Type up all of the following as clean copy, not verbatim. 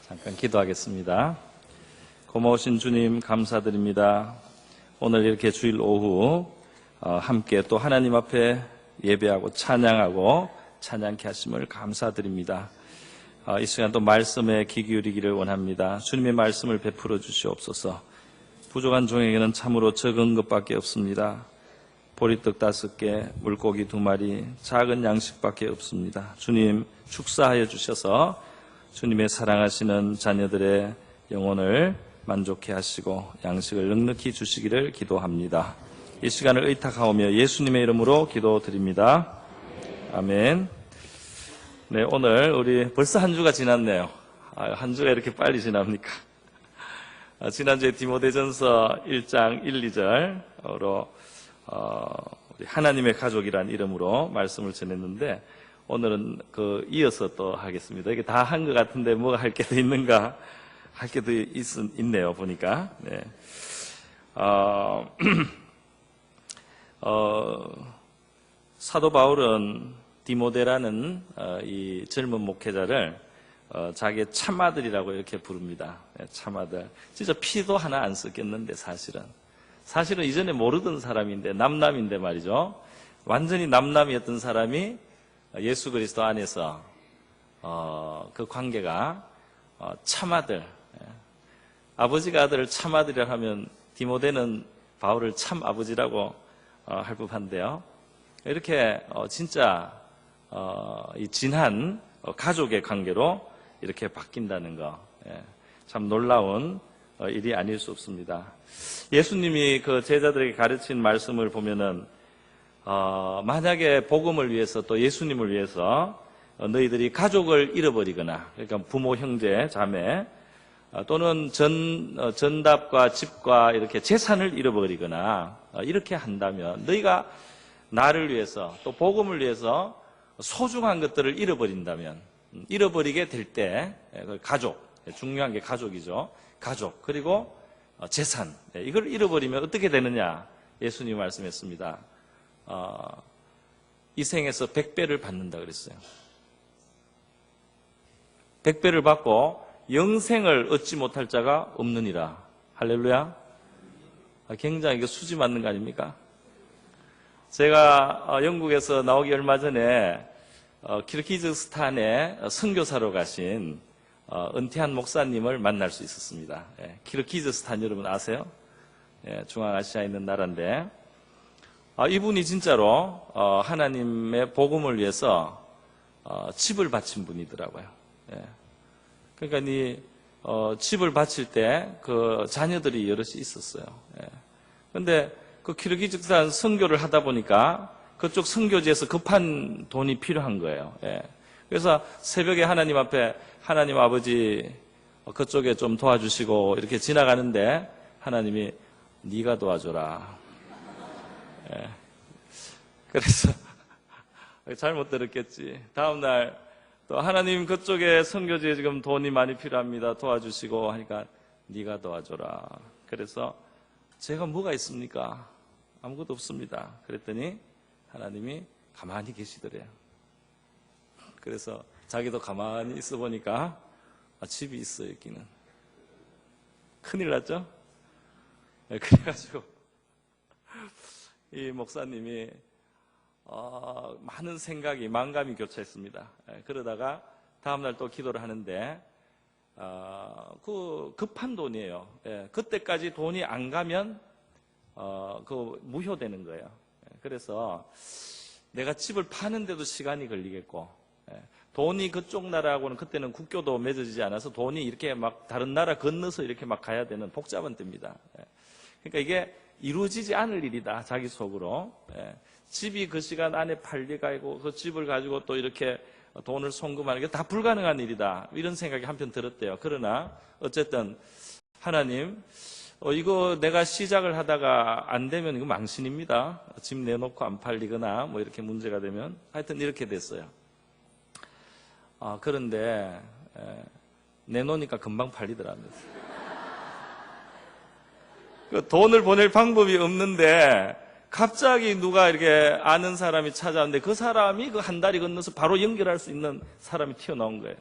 잠깐 기도하겠습니다. 고마우신 주님 감사드립니다. 오늘 이렇게 주일 오후 함께 또 하나님 앞에 예배하고 찬양하고 찬양케 하심을 감사드립니다. 이 시간 또 말씀에 귀 기울이기를 원합니다. 주님의 말씀을 베풀어 주시옵소서. 부족한 종에게는 참으로 적은 것밖에 없습니다. 보리떡 5개, 물고기 2마리, 작은 양식밖에 없습니다. 주님 축사하여 주셔서 주님의 사랑하시는 자녀들의 영혼을 만족해 하시고 양식을 넉넉히 주시기를 기도합니다. 이 시간을 의탁하오며 예수님의 이름으로 기도드립니다. 아멘. 네, 오늘 우리 벌써 한 주가 지났네요. 한 주가 이렇게 빨리 지납니까? 지난주에 디모데전서 1장 1, 2절로 우리 하나님의 가족이란 이름으로 말씀을 전했는데 오늘은 이어서 또 하겠습니다. 이게 다 한 것 같은데 뭐가 할 게 더 있는가? 할 게 더 있네요, 보니까. 네. 사도 바울은 디모데라는 이 젊은 목회자를 자기의 참아들이라고 이렇게 부릅니다. 네, 참아들. 진짜 피도 하나 안 섞였는데 사실은 이전에 모르던 사람인데 남남인데 말이죠. 완전히 남남이었던 사람이 예수 그리스도 안에서 그 관계가 참아들, 아버지가 아들을 참아들이라 하면 디모데는 바울을 참 아버지라고 할 법한데요. 이렇게 진짜 이 진한 가족의 관계로 이렇게 바뀐다는 거, 참 놀라운 일이 아닐 수 없습니다. 예수님이 그 제자들에게 가르친 말씀을 보면은 만약에 복음을 위해서 또 예수님을 위해서 너희들이 가족을 잃어버리거나, 그러니까 부모, 형제, 자매, 또는 전답과 집과 이렇게 재산을 잃어버리거나 이렇게 한다면 너희가 나를 위해서 또 복음을 위해서 소중한 것들을 잃어버린다면, 잃어버리게 될 때 가족, 중요한 게 가족이죠. 가족, 그리고 재산, 이걸 잃어버리면 어떻게 되느냐? 예수님이 말씀했습니다. 이 생에서 100배를 받는다 그랬어요. 100배를 받고 영생을 얻지 못할 자가 없느니라. 할렐루야. 굉장히 수지 맞는 거 아닙니까? 제가 영국에서 나오기 얼마 전에 키르기즈스탄에 선교사로 가신 은퇴한 목사님을 만날 수 있었습니다. 키르기즈스탄 여러분 아세요? 중앙아시아에 있는 나라인데 이분이 진짜로 하나님의 복음을 위해서 집을 바친 분이더라고요. 그러니까 집을 바칠 때 그 자녀들이 여럿이 있었어요. 그런데 그 키르기즈스탄 선교를 하다 보니까 그쪽 선교지에서 급한 돈이 필요한 거예요. 그래서 새벽에 하나님 앞에 하나님 아버지 그쪽에 좀 도와주시고 이렇게 지나가는데 하나님이 네가 도와줘라. 그래서 잘못 들었겠지. 다음날 또 하나님 그쪽에 선교지에 지금 돈이 많이 필요합니다. 도와주시고 하니까 네가 도와줘라. 그래서 제가 뭐가 있습니까? 아무것도 없습니다. 그랬더니 하나님이 가만히 계시더래요. 그래서 자기도 가만히 있어 보니까 집이 있어요, 여기는. 큰일 났죠? 그래가지고 이 목사님이 많은 생각이 만감이 교차했습니다. 그러다가 다음날 또 기도를 하는데 그 급한 돈이에요. 그때까지 돈이 안 가면 그 무효되는 거예요. 그래서 내가 집을 파는데도 시간이 걸리겠고 돈이 그쪽 나라하고는 그때는 국교도 맺어지지 않아서 돈이 이렇게 막 다른 나라 건너서 이렇게 막 가야 되는 복잡한 때입니다. 그러니까 이게 이루어지지 않을 일이다, 자기 속으로. 집이 그 시간 안에 팔리가고 그 집을 가지고 또 이렇게 돈을 송금하는 게 다 불가능한 일이다, 이런 생각이 한편 들었대요. 그러나 어쨌든 하나님, 이거 내가 시작을 하다가 안 되면 이거 망신입니다. 집 내놓고 안 팔리거나 뭐 이렇게 문제가 되면. 하여튼 이렇게 됐어요. 그런데 내놓으니까 금방 팔리더랍니다. 그 돈을 보낼 방법이 없는데 갑자기 누가 이렇게 아는 사람이 찾아왔는데 그 사람이 그 한 다리 건너서 바로 연결할 수 있는 사람이 튀어나온 거예요.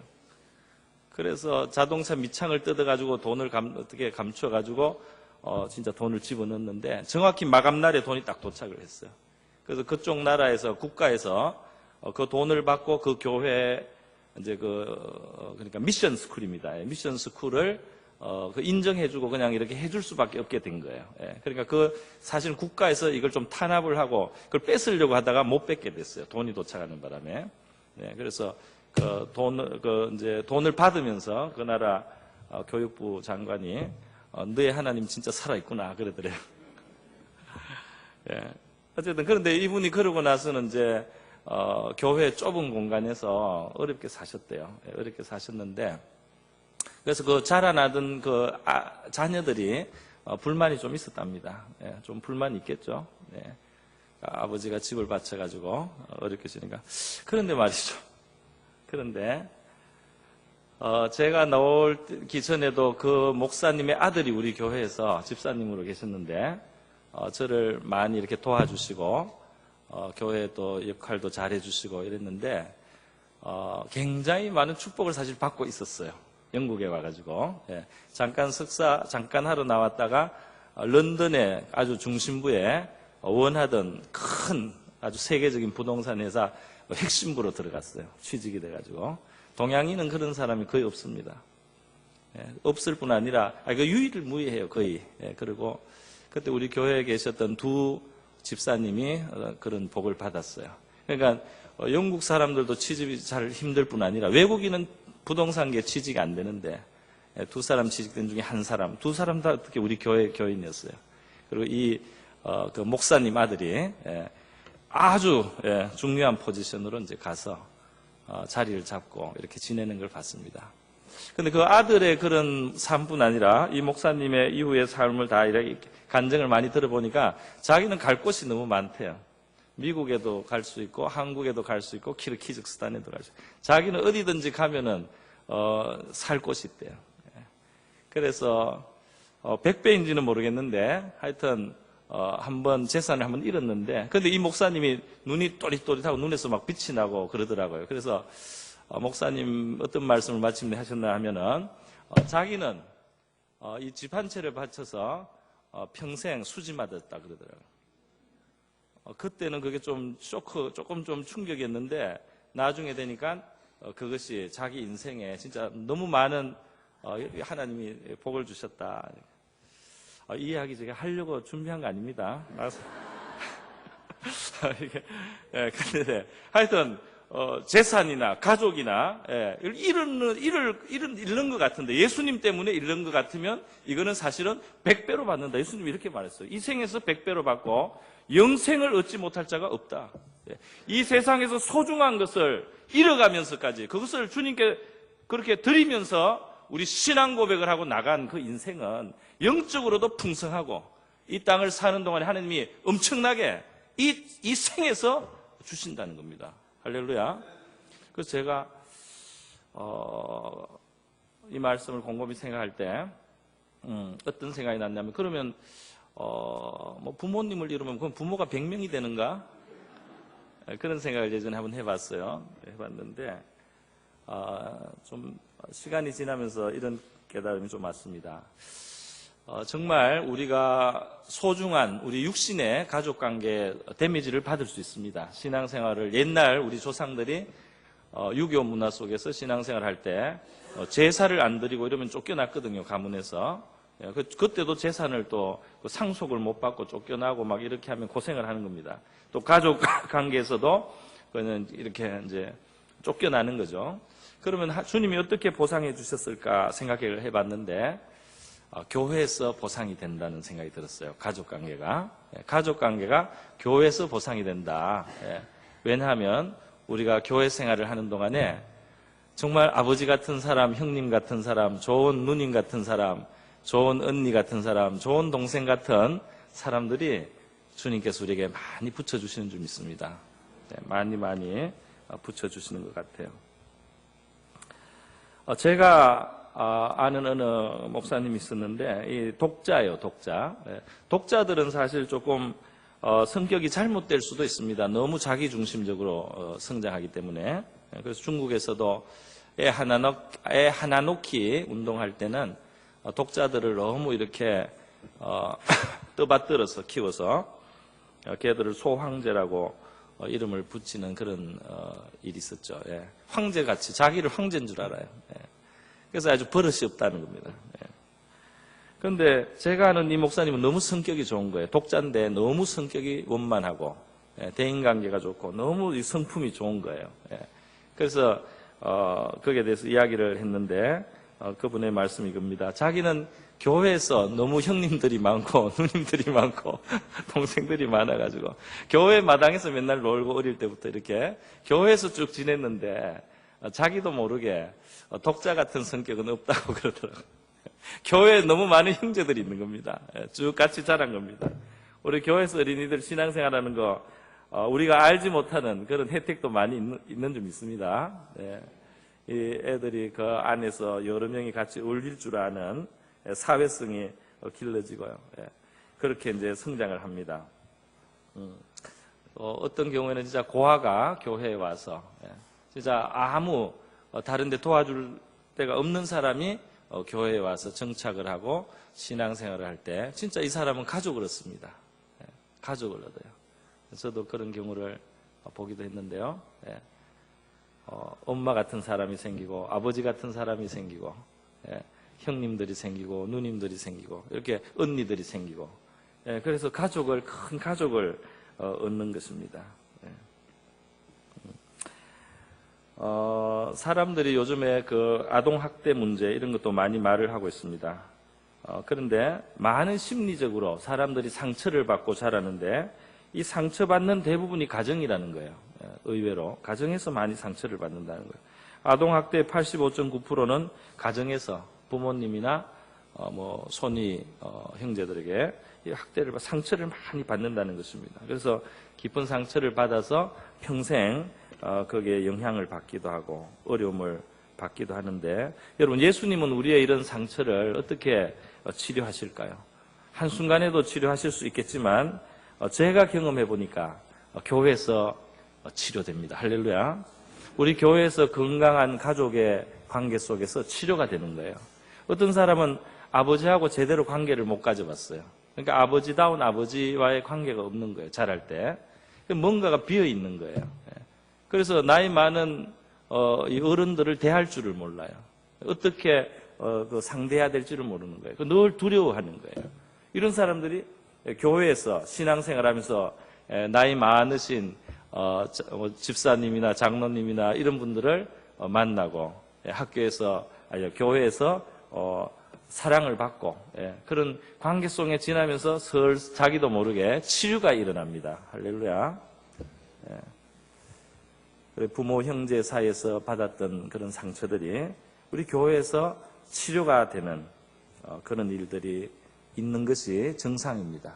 그래서 자동차 밑창을 뜯어가지고 돈을 어떻게 감춰가지고 진짜 돈을 집어넣는데 정확히 마감날에 돈이 딱 도착을 했어요. 그래서 그쪽 나라에서 국가에서 그 돈을 받고 그 교회 이제 그러니까 미션 스쿨입니다. 미션 스쿨을 인정해주고 그냥 이렇게 해줄 수밖에 없게 된 거예요. 그러니까 사실 국가에서 이걸 좀 탄압을 하고 그걸 뺏으려고 하다가 못 뺏게 됐어요. 돈이 도착하는 바람에. 그래서 이제 돈을 받으면서 그 나라 교육부 장관이 너의 하나님 진짜 살아있구나 그러더래요. 어쨌든 그런데 이분이 그러고 나서는 이제 교회 좁은 공간에서 어렵게 사셨대요. 어렵게 사셨는데 그래서 그 자라나던 자녀들이 불만이 좀 있었답니다. 좀 불만이 있겠죠. 아버지가 집을 바쳐가지고 어렵게 지니까. 그런데 말이죠. 그런데 제가 나오기 전에도 그 목사님의 아들이 우리 교회에서 집사님으로 계셨는데 저를 많이 이렇게 도와주시고 교회 또 역할도 잘해주시고 이랬는데 굉장히 많은 축복을 사실 받고 있었어요. 영국에 와가지고 잠깐 하러 나왔다가 런던의 아주 중심부에 원하던 큰 아주 세계적인 부동산 회사 핵심부로 들어갔어요. 취직이 돼가지고. 동양인은 그런 사람이 거의 없습니다. 없을 뿐 아니라 그 유일무이해요 거의. 그리고 그때 우리 교회에 계셨던 두 집사님이 그런 복을 받았어요. 그러니까 영국 사람들도 취직이 잘 힘들 뿐 아니라 외국인은 부동산계 취직이 안 되는데 두 사람 취직된 중에 한 사람, 두 사람 다 어떻게 우리 교회 교인이었어요. 그리고 그 목사님 아들이 아주 중요한 포지션으로 이제 가서 자리를 잡고 이렇게 지내는 걸 봤습니다. 근데 그 아들의 그런 삶뿐 아니라 이 목사님의 이후의 삶을 다 이렇게 간증을 많이 들어보니까 자기는 갈 곳이 너무 많대요. 미국에도 갈 수 있고 한국에도 갈 수 있고 키르기즈스탄에도 갈 수 있고 자기는 어디든지 가면은 살 곳이 있대요. 그래서 100배인지는 모르겠는데 하여튼 한번 재산을 한번 잃었는데 근데 이 목사님이 눈이 또릿또릿하고 눈에서 막 빛이 나고 그러더라고요. 그래서 목사님 어떤 말씀을 마침내 하셨나 하면은 자기는 이 집 한 채를 바쳐서 평생 수지맞았다 그러더라고요. 그때는 그게 좀 조금 좀 충격이었는데 나중에 되니까 그것이 자기 인생에 진짜 너무 많은 하나님이 복을 주셨다. 이 이야기 제가 하려고 준비한 거 아닙니다. 근데 하여튼 재산이나 가족이나 잃는 것 같은데 예수님 때문에 잃는 것 같으면 이거는 사실은 100배로 받는다. 예수님이 이렇게 말했어요. 이 생에서 100배로 받고 영생을 얻지 못할 자가 없다. 이 세상에서 소중한 것을 잃어가면서까지 그것을 주님께 그렇게 드리면서 우리 신앙 고백을 하고 나간 그 인생은 영적으로도 풍성하고 이 땅을 사는 동안에 하나님이 엄청나게 이 생에서 주신다는 겁니다. 할렐루야. 그래서 제가 이 말씀을 곰곰이 생각할 때 어떤 생각이 났냐면 그러면 뭐 부모님을 잃으면 그럼 부모가 100명이 되는가? 그런 생각을 예전에 한번 해봤어요. 해봤는데 좀 시간이 지나면서 이런 깨달음이 좀 왔습니다. 정말 우리가 소중한 우리 육신의 가족관계 데미지를 받을 수 있습니다. 신앙생활을 옛날 우리 조상들이 유교 문화 속에서 신앙생활을 할 때 제사를 안 드리고 이러면 쫓겨났거든요. 가문에서. 그때도 재산을 또 상속을 못 받고 쫓겨나고 막 이렇게 하면 고생을 하는 겁니다. 또 가족 관계에서도 그는 이렇게 이제 쫓겨나는 거죠. 그러면 주님이 어떻게 보상해 주셨을까 생각을 해봤는데 교회에서 보상이 된다는 생각이 들었어요. 가족관계가 교회에서 보상이 된다. 왜냐하면 우리가 교회 생활을 하는 동안에 정말 아버지 같은 사람, 형님 같은 사람, 좋은 누님 같은 사람, 좋은 언니 같은 사람, 좋은 동생 같은 사람들이 주님께서 우리에게 많이 붙여주시는 줄 믿습니다. 많이 붙여주시는 것 같아요. 제가 아는 어느 목사님이 있었는데 이 독자예요. 독자들은 사실 조금 성격이 잘못될 수도 있습니다. 너무 자기중심적으로 성장하기 때문에. 그래서 중국에서도 애 하나 놓기 운동할 때는 독자들을 너무 이렇게 떠받들어서 키워서 걔들을 소황제라고 이름을 붙이는 그런 일이 있었죠. 예. 황제같이 자기를 황제인 줄 알아요. 예. 그래서 아주 버릇이 없다는 겁니다. 예. 그런데 제가 아는 이 목사님은 너무 성격이 좋은 거예요. 독자인데 너무 성격이 원만하고 대인관계가 좋고 너무 성품이 좋은 거예요. 예. 그래서 거기에 대해서 이야기를 했는데 그분의 말씀이 이겁니다. 자기는 교회에서 너무 형님들이 많고 누님들이 많고 동생들이 많아가지고 교회 마당에서 맨날 놀고 어릴 때부터 이렇게 교회에서 쭉 지냈는데 자기도 모르게 독자 같은 성격은 없다고 그러더라고요. 교회에 너무 많은 형제들이 있는 겁니다. 쭉 같이 자란 겁니다. 우리 교회에서 어린이들 신앙생활하는 거 우리가 알지 못하는 그런 혜택도 많이 있는 좀 있습니다. 네. 이 애들이 그 안에서 여러 명이 같이 어울릴 줄 아는 사회성이 길러지고요. 그렇게 이제 성장을 합니다. 어떤 경우에는 진짜 고아가 교회에 와서 진짜 아무 다른 데 도와줄 데가 없는 사람이 교회에 와서 정착을 하고 신앙생활을 할 때 진짜 이 사람은 가족을 얻습니다. 가족을 얻어요. 저도 그런 경우를 보기도 했는데요. 엄마 같은 사람이 생기고 아버지 같은 사람이 생기고 형님들이 생기고 누님들이 생기고 이렇게 언니들이 생기고 그래서 큰 가족을 얻는 것입니다. 사람들이 요즘에 그 아동학대 문제 이런 것도 많이 말을 하고 있습니다. 그런데 많은 심리적으로 사람들이 상처를 받고 자라는데 이 상처받는 대부분이 가정이라는 거예요. 의외로 가정에서 많이 상처를 받는다는 거예요. 아동학대의 85.9%는 가정에서 부모님이나 손위 형제들에게 이 학대를 상처를 많이 받는다는 것입니다. 그래서 깊은 상처를 받아서 평생 거기에 영향을 받기도 하고 어려움을 받기도 하는데 여러분 예수님은 우리의 이런 상처를 어떻게 치료하실까요? 한순간에도 치료하실 수 있겠지만 제가 경험해 보니까 교회에서 치료됩니다. 할렐루야. 우리 교회에서 건강한 가족의 관계 속에서 치료가 되는 거예요. 어떤 사람은 아버지하고 제대로 관계를 못 가져봤어요. 그러니까 아버지다운 아버지와의 관계가 없는 거예요. 자랄 때. 뭔가가 비어 있는 거예요. 그래서 나이 많은 이 어른들을 대할 줄을 몰라요. 어떻게 상대해야 될지를 모르는 거예요. 늘 두려워하는 거예요. 이런 사람들이 교회에서 신앙생활하면서 나이 많으신 집사님이나 장로님이나 이런 분들을 만나고 학교에서 교회에서 사랑을 받고 그런 관계 속에 지나면서 자기도 모르게 치유가 일어납니다. 할렐루야. 부모 형제 사이에서 받았던 그런 상처들이 우리 교회에서 치료가 되는 그런 일들이 있는 것이 정상입니다.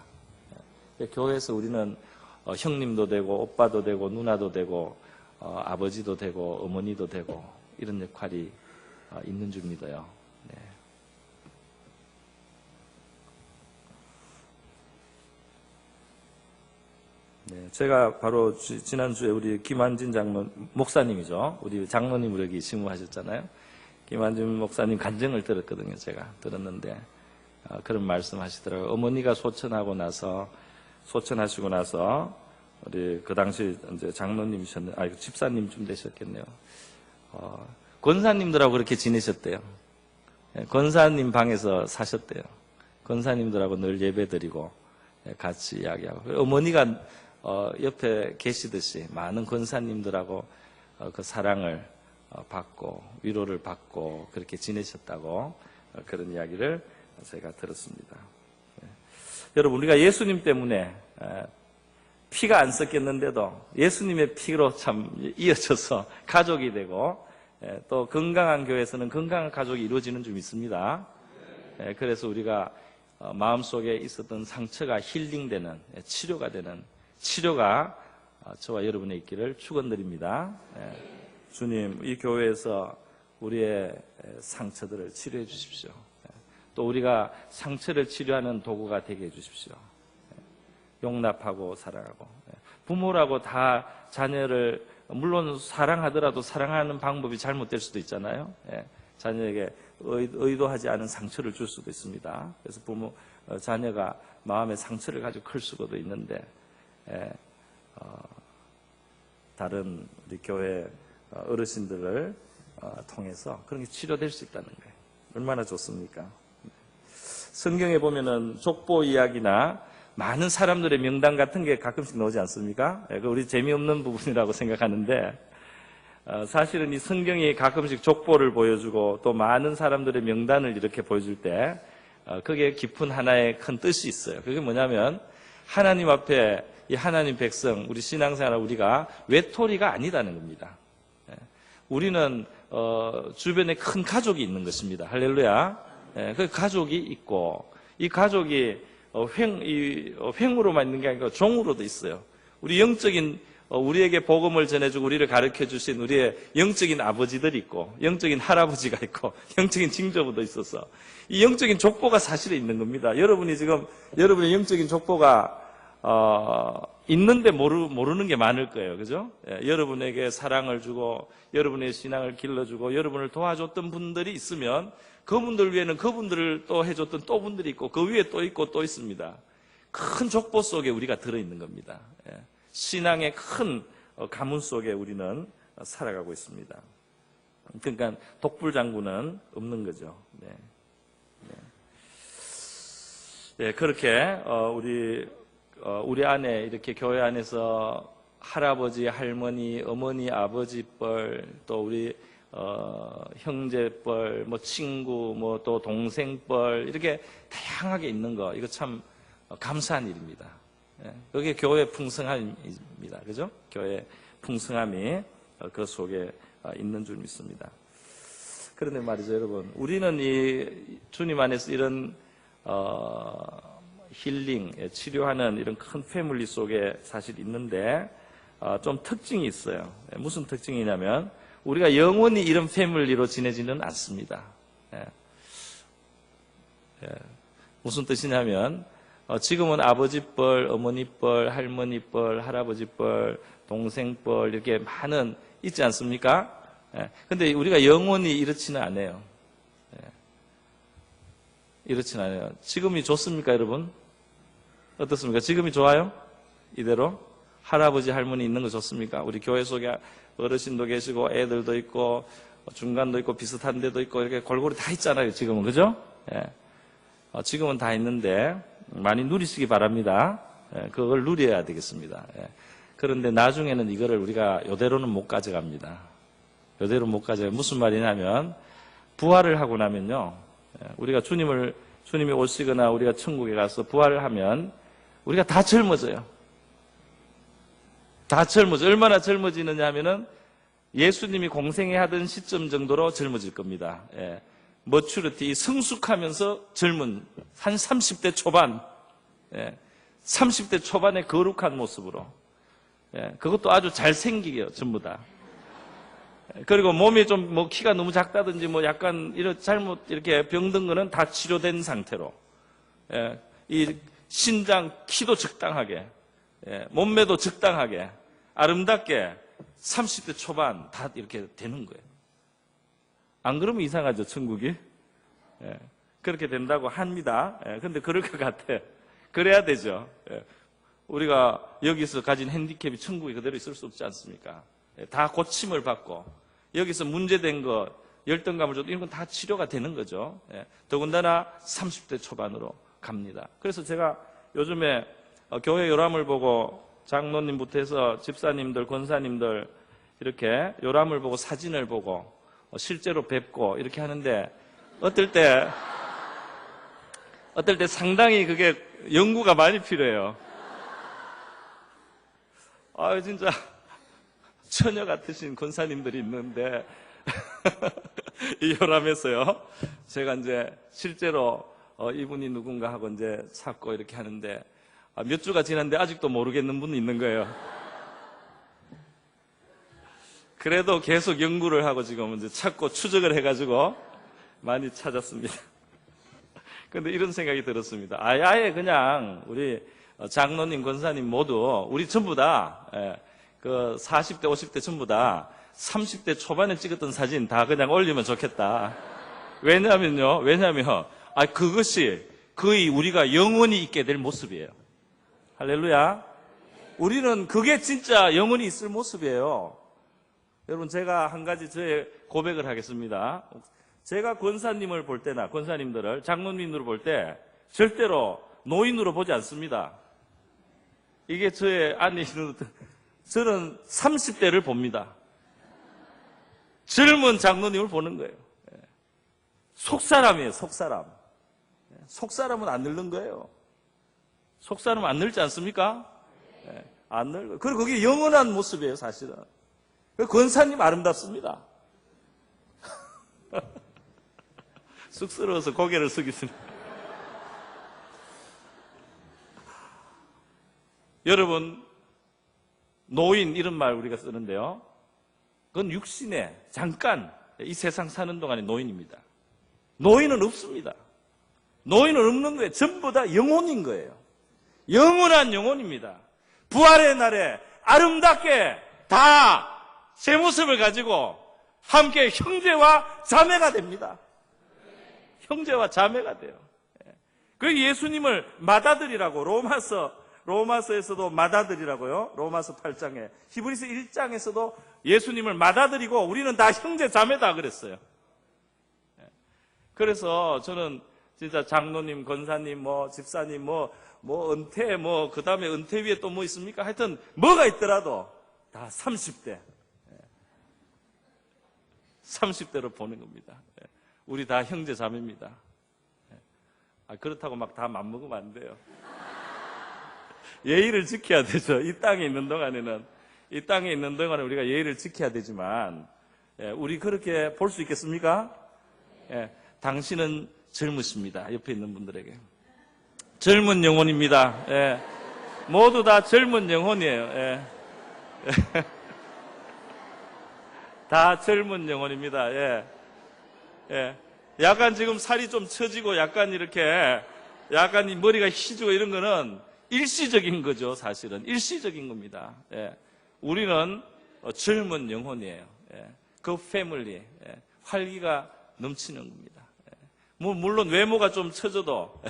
교회에서 우리는 형님도 되고 오빠도 되고 누나도 되고 아버지도 되고 어머니도 되고 이런 역할이 있는 줄 믿어요. 네, 제가 바로 지난주에 우리 김한진 장로 목사님이죠. 우리 장로님 여기 심우하셨잖아요. 김한진 목사님 간증을 들었거든요. 제가 들었는데 그런 말씀하시더라고요. 어머니가 소천하시고 나서 우리 그 당시 이제 장로님이셨는데 집사님쯤 되셨겠네요. 권사님들하고 그렇게 지내셨대요. 권사님 방에서 사셨대요. 권사님들하고 늘 예배드리고 같이 이야기하고 어머니가 옆에 계시듯이 많은 권사님들하고 그 사랑을 받고 위로를 받고 그렇게 지내셨다고 그런 이야기를 제가 들었습니다. 여러분 우리가 예수님 때문에 피가 안 섞였는데도 예수님의 피로 참 이어져서 가족이 되고 또 건강한 교회에서는 건강한 가족이 이루어지는 줄 믿습니다. 그래서 우리가 마음속에 있었던 상처가 힐링되는 치료가 되는 치료가 저와 여러분의 있기를 축원드립니다. 주님 이 교회에서 우리의 상처들을 치료해 주십시오. 또 우리가 상처를 치료하는 도구가 되게 해주십시오. 용납하고 사랑하고 부모라고 다 자녀를 물론 사랑하더라도 사랑하는 방법이 잘못될 수도 있잖아요. 자녀에게 의도하지 않은 상처를 줄 수도 있습니다. 그래서 자녀가 마음의 상처를 가지고 클 수도 있는데, 다른 우리 교회 어르신들을 통해서 그런 게 치료될 수 있다는 거예요. 얼마나 좋습니까? 성경에 보면은 족보 이야기나 많은 사람들의 명단 같은 게 가끔씩 나오지 않습니까? 그 우리 재미없는 부분이라고 생각하는데, 사실은 이 성경이 가끔씩 족보를 보여주고 또 많은 사람들의 명단을 이렇게 보여줄 때 그게 깊은 하나의 큰 뜻이 있어요. 그게 뭐냐면 하나님 앞에 이 하나님 백성, 우리 신앙생활 우리가 외톨이가 아니다는 겁니다. 우리는 주변에 큰 가족이 있는 것입니다. 할렐루야. 그 가족이 있고 이 가족이 횡으로만 있는 게 아니라 종으로도 있어요. 우리 영적인 우리에게 복음을 전해주고 우리를 가르쳐 주신 우리의 영적인 아버지들이 있고 영적인 할아버지가 있고 영적인 징조부도 있어서 이 영적인 족보가 사실에 있는 겁니다. 여러분이 지금 여러분의 영적인 족보가 있는데 모르는 게 많을 거예요. 그죠? 여러분에게 사랑을 주고 여러분의 신앙을 길러주고 여러분을 도와줬던 분들이 있으면 그분들 위에는 그분들을 또 해줬던 또 분들이 있고 그 위에 또 있고 또 있습니다. 큰 족보 속에 우리가 들어있는 겁니다. 신앙의 큰 가문 속에 우리는 살아가고 있습니다. 그러니까 독불장군은 없는 거죠. 그렇게 우리 안에 이렇게 교회 안에서 할아버지, 할머니, 어머니, 아버지 뻘, 또 우리 형제 뻘, 뭐 친구, 뭐 또 동생 뻘 이렇게 다양하게 있는 거 이거 참 감사한 일입니다. 그게 교회 풍성함입니다. 그죠? 교회 풍성함이 그 속에 있는 줄 믿습니다. 그런데 말이죠, 여러분. 우리는 이 주님 안에서 이런 힐링, 치료하는 이런 큰 패밀리 속에 사실 있는데 좀 특징이 있어요. 무슨 특징이냐면 우리가 영원히 이런 패밀리로 지내지는 않습니다. 무슨 뜻이냐면 지금은 아버지 뻘, 어머니 뻘, 할머니 뻘, 할아버지 뻘, 동생 뻘 이렇게 많은 있지 않습니까? 근데 우리가 영원히 이렇지는 않아요. 이렇지는 않아요. 지금이 좋습니까, 여러분? 어떻습니까? 지금이 좋아요? 이대로? 할아버지, 할머니 있는 거 좋습니까? 우리 교회 속에 어르신도 계시고 애들도 있고 중간도 있고 비슷한 데도 있고 이렇게 골고루 다 있잖아요. 지금은. 그죠? 지금은 다 있는데 많이 누리시기 바랍니다. 그걸 누려야 되겠습니다. 그런데 나중에는 이거를 우리가 이대로는 못 가져갑니다. 이대로 못 가져가요. 무슨 말이냐면 부활을 하고 나면요. 우리가 주님이 오시거나 우리가 천국에 가서 부활을 하면 우리가 다 젊어져요. 다 젊어져. 얼마나 젊어지느냐 하면은 예수님이 공생애 하던 시점 정도로 젊어질 겁니다. 머추리티, 성숙하면서 젊은, 한 30대 초반, 30대 초반의 거룩한 모습으로. 그것도 아주 잘생기게요, 전부 다. 그리고 몸이 좀 뭐 키가 너무 작다든지 뭐 약간 이런 잘못 이렇게 병든 거는 다 치료된 상태로. 이 신장 키도 적당하게, 몸매도 적당하게, 아름답게 30대 초반 다 이렇게 되는 거예요. 안 그러면 이상하죠, 천국이? 그렇게 된다고 합니다. 근데 그럴 것 같아. 그래야 되죠. 우리가 여기서 가진 핸디캡이 천국에 그대로 있을 수 없지 않습니까? 다 고침을 받고, 여기서 문제된 거, 열등감을 줘도 이런 건 다 치료가 되는 거죠. 더군다나 30대 초반으로 갑니다. 그래서 제가 요즘에 교회 요람을 보고 장로님부터 해서 집사님들, 권사님들 이렇게 요람을 보고 사진을 보고 실제로 뵙고 이렇게 하는데 어떨 때 상당히 그게 연구가 많이 필요해요. 진짜 처녀 같으신 권사님들이 있는데 이 요람에서요. 제가 이제 실제로 이분이 누군가 하고 이제 찾고 이렇게 하는데 몇 주가 지났는데 아직도 모르겠는 분이 있는 거예요. 그래도 계속 연구를 하고 지금 이제 찾고 추적을 해가지고 많이 찾았습니다. 근데 이런 생각이 들었습니다. 아예 그냥 우리 장로님, 권사님 모두 우리 전부 다 그 40대, 50대 전부 다 30대 초반에 찍었던 사진 다 그냥 올리면 좋겠다. 왜냐면, 그것이 거의 우리가 영원히 있게 될 모습이에요. 할렐루야. 우리는 그게 진짜 영원히 있을 모습이에요. 여러분, 제가 한 가지 저의 고백을 하겠습니다. 제가 권사님을 볼 때나 권사님들을 장로님으로 볼 때 절대로 노인으로 보지 않습니다. 이게 저의 안에 있는, 저는 30대를 봅니다. 젊은 장로님을 보는 거예요. 속사람이에요, 속사람. 속사람은 안 늙는 거예요. 속사람은 안 늙지 않습니까? 안 늙어요. 그리고 그게 영원한 모습이에요, 사실은. 권사님 아름답습니다. 쑥스러워서 고개를 숙이십니다. 여러분, 노인 이런 말 우리가 쓰는데요. 그건 육신에 잠깐 이 세상 사는 동안의 노인입니다. 노인은 없습니다. 노인은 없는 거예요. 전부 다 영혼인 거예요. 영원한 영혼입니다. 부활의 날에 아름답게 다 새 모습을 가지고 함께 형제와 자매가 됩니다. 형제와 자매가 돼요. 그 예수님을 맏아들이라고 로마서에서도 맏아들이라고요. 로마서 8장에 히브리서 1장에서도 예수님을 맏아들이고 우리는 다 형제 자매다 그랬어요. 그래서 저는 진짜 장로님, 권사님, 집사님, 은퇴, 그 다음에 은퇴 위에 또 뭐 있습니까? 하여튼 뭐가 있더라도 다 30대. 30대로 보는 겁니다. 우리 다 형제 자매입니다. 그렇다고 막 다 맘먹으면 안 돼요. 예의를 지켜야 되죠. 이 땅에 있는 동안에는 우리가 예의를 지켜야 되지만, 우리 그렇게 볼 수 있겠습니까? 당신은 젊으십니다. 옆에 있는 분들에게. 젊은 영혼입니다. 모두 다 젊은 영혼이에요. 다 젊은 영혼입니다. 약간 지금 살이 좀 처지고 약간 이 머리가 희지고 이런 거는 일시적인 거죠, 사실은. 일시적인 겁니다. 우리는 젊은 영혼이에요. 그 패밀리, 활기가 넘치는 겁니다. 물론 외모가 좀 처져도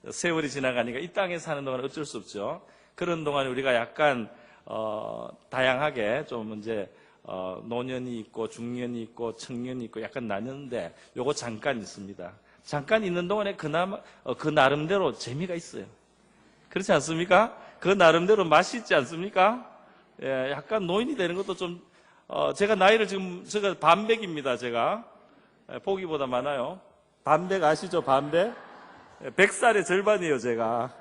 세월이 지나가니까 이 땅에 사는 동안 어쩔 수 없죠. 그런 동안 우리가 약간 다양하게 좀 이제 노년이 있고 중년이 있고 청년이 있고 약간 나뉘는데 요거 잠깐 있습니다. 잠깐 있는 동안에 그나마 그 나름대로 재미가 있어요. 그렇지 않습니까? 그 나름대로 맛이 있지 않습니까? 약간 노인이 되는 것도 좀 제가 나이를 지금 제가 반백입니다. 제가 보기보다 많아요. 반백 아시죠? 반백? 100살의 절반이에요, 제가.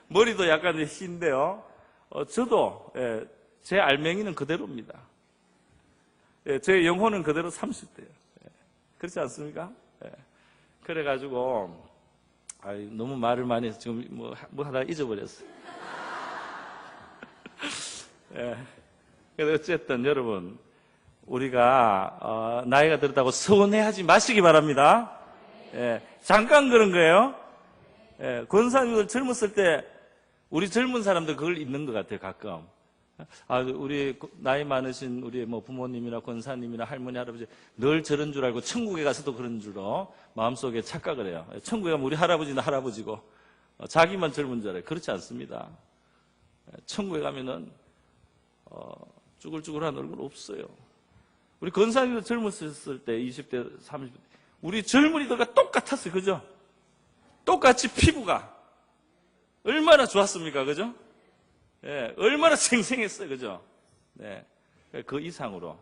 머리도 약간 흰데요. 저도 제 알맹이는 그대로입니다. 제 영혼은 그대로 30대예요. 그렇지 않습니까? 그래가지고 너무 말을 많이 해서 지금 뭐 하다가 잊어버렸어요. 그래서 어쨌든 여러분, 우리가 나이가 들었다고 서운해하지 마시기 바랍니다. 잠깐 그런 거예요. 권사님들 젊었을 때 우리 젊은 사람들 그걸 잊는 것 같아요, 가끔. 우리 나이 많으신 우리 부모님이나 권사님이나 할머니, 할아버지 늘 저런 줄 알고 천국에 가서도 그런 줄로 마음속에 착각을 해요. 천국에 가면 우리 할아버지는 할아버지고 자기만 젊은 줄 알아요. 그렇지 않습니다. 천국에 가면은 쭈글쭈글한 얼굴 없어요. 우리 권사님도 젊었을 때 20대, 30대 우리 젊은이들과 똑같았어요. 그죠? 똑같이 피부가 얼마나 좋았습니까? 그죠? 얼마나 생생했어요. 그죠? 그 이상으로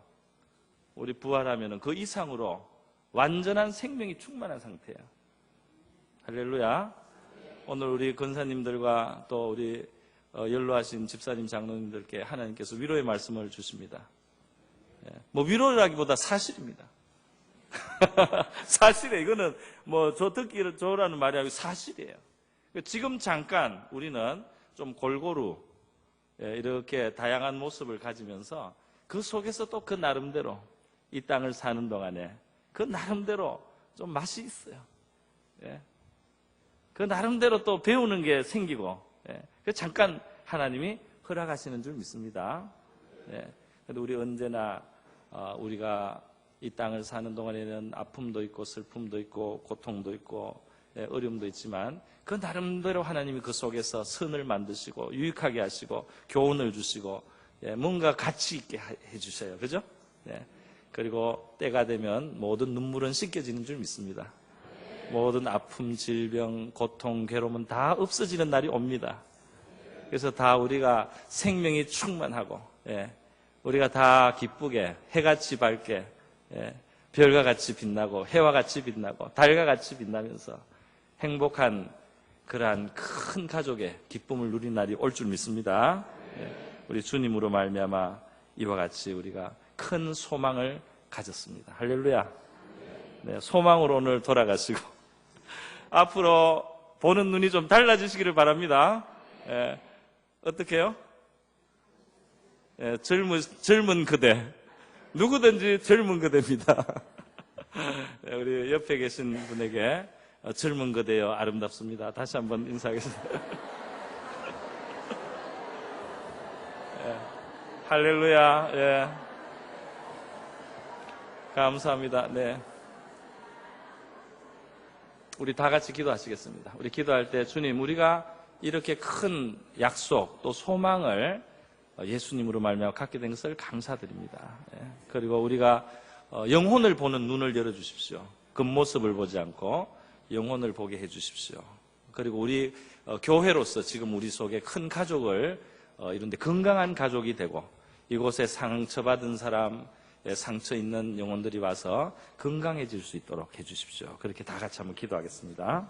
우리 부활하면은 그 이상으로 완전한 생명이 충만한 상태예요. 할렐루야. 오늘 우리 권사님들과 또 우리 연로하신 집사님, 장로님들께 하나님께서 위로의 말씀을 주십니다. 위로라기보다 사실입니다. 사실이에요. 이거는 저 듣기 좋으라는 말이 아니고 사실이에요. 지금 잠깐 우리는 좀 골고루 이렇게 다양한 모습을 가지면서 그 속에서 또 그 나름대로 이 땅을 사는 동안에 그 나름대로 좀 맛이 있어요. 그 나름대로 또 배우는 게 생기고 잠깐 하나님이 허락하시는 줄 믿습니다. 예. 그래도 우리 언제나 우리가 이 땅을 사는 동안에는 아픔도 있고 슬픔도 있고 고통도 있고 어려움도 있지만 그 나름대로 하나님이 그 속에서 선을 만드시고 유익하게 하시고 교훈을 주시고 뭔가 가치 있게 해주셔요. 그죠? 그리고 때가 되면 모든 눈물은 씻겨지는 줄 믿습니다. 모든 아픔, 질병, 고통, 괴로움은 다 없어지는 날이 옵니다. 그래서 다 우리가 생명이 충만하고 우리가 다 기쁘게 해같이 밝게 별과 같이 빛나고 해와 같이 빛나고 달과 같이 빛나면서 행복한 그러한 큰 가족의 기쁨을 누린 날이 올 줄 믿습니다. 우리 주님으로 말미암아 이와 같이 우리가 큰 소망을 가졌습니다. 할렐루야. 소망으로 오늘 돌아가시고 앞으로 보는 눈이 좀 달라지시기를 바랍니다. 어떻게 해요? 젊은 그대. 누구든지 젊은 그대입니다. 우리 옆에 계신 분에게 젊은 그대여 아름답습니다. 다시 한번 인사하겠습니다. 할렐루야. 감사합니다. 우리 다 같이 기도하시겠습니다. 우리 기도할 때 주님, 우리가 이렇게 큰 약속 또 소망을 예수님으로 말미암아 갖게 된 것을 감사드립니다. 그리고 우리가 영혼을 보는 눈을 열어주십시오. 겉모습을 보지 않고 영혼을 보게 해주십시오. 그리고 우리 교회로서 지금 우리 속에 큰 가족을 이런데 건강한 가족이 되고 이곳에 상처받은 사람, 상처 있는 영혼들이 와서 건강해질 수 있도록 해주십시오. 그렇게 다 같이 한번 기도하겠습니다.